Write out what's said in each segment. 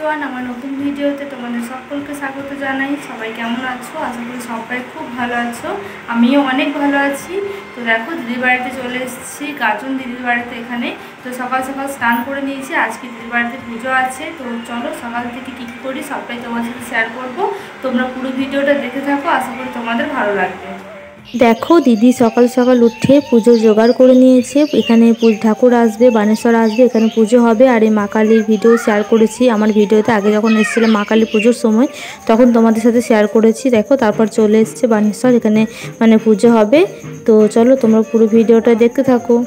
Everyone, আমার নতুন ভিডিওতে তোমাদের সকলকে স্বাগত জানাই। সবাই কেমন আছো? আশা করি সবাই খুব ভালো আছো, আমিও অনেক ভালো আছি। তো দেখো, দিদির বাড়িতে চলে এসেছি, গাজন দিদির বাড়িতে। এখানে তো সকাল সকাল স্নান করে নিয়েছি, আজকে দিদির বাড়িতে পুজো আছে। তো চলো সকাল থেকে কী কী করি সবটাই তোমার সাথে শেয়ার করবো। তোমরা পুরো ভিডিওটা দেখে থাকো, আশা করি তোমাদের ভালো লাগবে। দেখো, দিদি সকাল সকাল উঠে পুজোর জোগাড় করে নিয়েছে। এখানে ঠাকুর আসবে, বানেশ্বর আসবে, এখানে পুজো হবে। আর এই মা কালীর ভিডিও শেয়ার করেছি আমার ভিডিওতে, আগে যখন এসেছিলাম মা কালী পুজোর সময়, তখন তোমাদের সাথে শেয়ার করেছি। দেখো, তারপর চলে এসছে বানেশ্বর, এখানে পুজো হবে। তো চলো তোমরা পুরো ভিডিওটা দেখতে থাকো।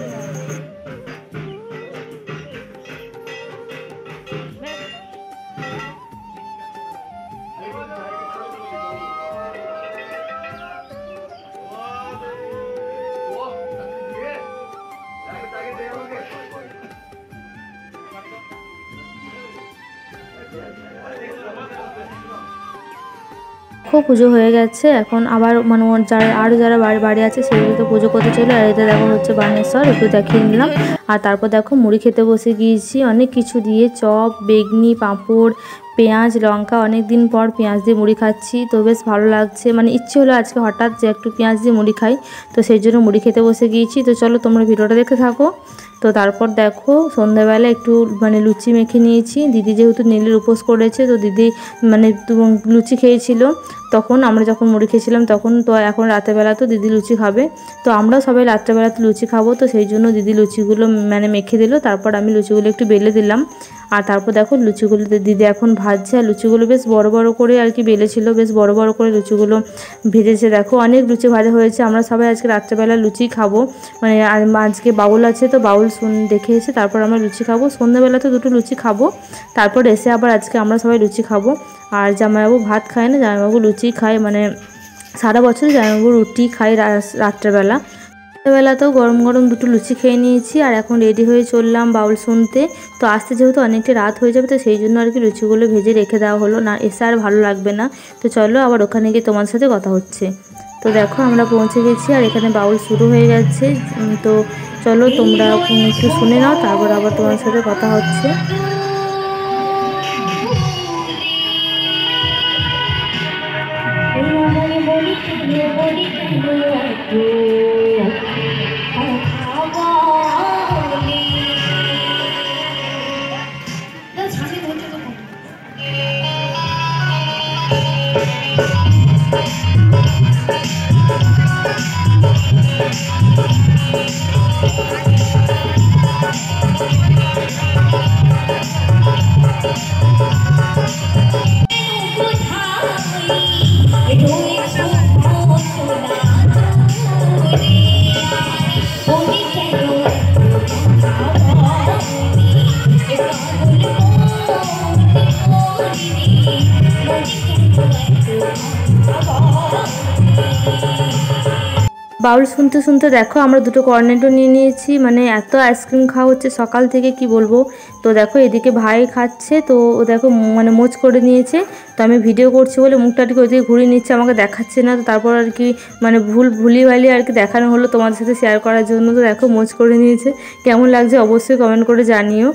খুব পুজো হয়ে গেছে, এখন আবার যারা বাড়ি আছে সেগুলো তো পুজো করতে চলে। আর এটা দেখো হচ্ছে বানেশ্বর, একটু দেখিয়ে নিলাম। আর তারপর দেখো মুড়ি খেতে বসে গিয়েছি, অনেক কিছু দিয়ে, চপ, বেগনি, পাঁপড়, পেঁয়াজ, লঙ্কা। অনেক দিন পর পেঁয়াজ দিয়ে মুড়ি খাচ্ছি, তো বেশ ভালো লাগছে। ইচ্ছে হলো আজকে হঠাৎ যে একটু পেঁয়াজ দিয়ে মুড়ি খাই, তো সেই জন্য মুড়ি খেতে বসে গিয়েছি। তো চলো তোমরা ভিডিওটা দেখতে থাকো। তো তারপর দেখো, সন্ধ্যাবেলা একটু লুচি মেখে নিয়েছি। দিদি যেহেতু নীলের উপোস করেছে, তো দিদি লুচি খেয়েছিল তখন, আমরা যখন মুড়ি খেয়েছিলাম তখন। তো এখন রাতেরবেলা তো দিদি লুচি খাবে, তো আমরাও সবাই রাত্রেবেলাতে লুচি খাবো। তো সেই জন্য দিদি লুচিগুলো মেখে দিল, তারপর আমি লুচিগুলো একটু বেলে দিলাম। আর তারপর দেখো লুচিগুলো দিদি এখন ভাজছে, আর লুচিগুলো বেশ বড় বড় করে আর কি বেলেছিল, বেশ বড় বড় করে লুচিগুলো ভেজেছে। দেখো অনেক লুচি ভাজা হয়েছে, আমরা সবাই আজকে রাত্রেবেলা লুচি খাবো। আজকে বাউল আছে, তো বাউল দেখে এসে তারপর আমরা লুচি খাবো। সন্ধ্যাবেলা তো দুটো লুচি খাবো, তারপর এসে আবার আজকে আমরা সবাই লুচি খাবো। আর জামাইবাবু ভাত খায় না, জামাইবাবু লুচি খায়, সারা বছর জামাইবাবু রুটি খায় রাত্রেবেলা। রাত্রেবেলাতেও গরম গরম দুটো লুচি খেয়ে নিয়েছি, আর এখন রেডি হয়ে চললাম বাউল শুনতে। তো আসতে যেহেতু অনেকটা রাত হয়ে যাবে, তো সেই জন্য আর কি লুচিগুলো ভেজে রেখে দেওয়া হলো, না এসে আর ভালো লাগবে না। তো চলো আবার ওখানে গিয়ে তোমার সাথে কথা হচ্ছে। তো দেখো আমরা পৌঁছে গেছি, আর এখানে বাউল শুরু হয়ে গেছে। তো চলো তোমরা একটু শুনে নাও, তারপর আবার তোমার সাথে কথা হচ্ছে। বাউল শুনতে শুনতে দেখো আমরা দুটো কর্নেটো নিয়ে নিয়েছি, এত আইসক্রিম খাওয়া হচ্ছে সকাল থেকে কি বলবো। তো দেখো এদিকে ভাই খাচ্ছে, তো ও দেখো মোচ করে নিয়েছে। তো আমি ভিডিও করছি বলে মুখটাকে ওইদিকে ঘুরিয়ে নিচ্ছে, আমাকে দেখাচ্ছে না। তো তারপর আর কি ভুলিভালি আর কি দেখানো হলো তোমাদের সাথে শেয়ার করার জন্য। তো দেখো মোচ করে নিয়েছে, কেমন লাগছে অবশ্যই কমেন্ট করে জানিও।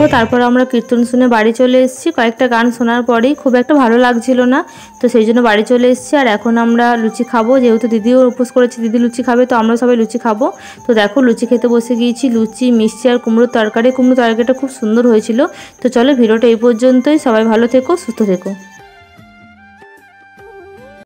দেখো তারপর আমরা কীর্তন শুনে বাড়ি চলে এসেছি। কয়েকটা গান শোনার পরেই খুব একটা ভালো লাগছিল না, তো সেই জন্য বাড়ি চলে এসেছি। আর এখন আমরা লুচি খাবো, যেহেতু দিদিও উপোস করেছে, দিদি লুচি খাবে, তো আমরা সবাই লুচি খাবো। তো দেখো লুচি খেতে বসে গিয়েছি, লুচি, মিষ্টি আর কুমড়োর তরকারি। কুমড়োর তরকারিটা খুব সুন্দর হয়েছিল। তো চলো ভিডিওটা এই পর্যন্তই, সবাই ভালো থেকো, সুস্থ থেকো।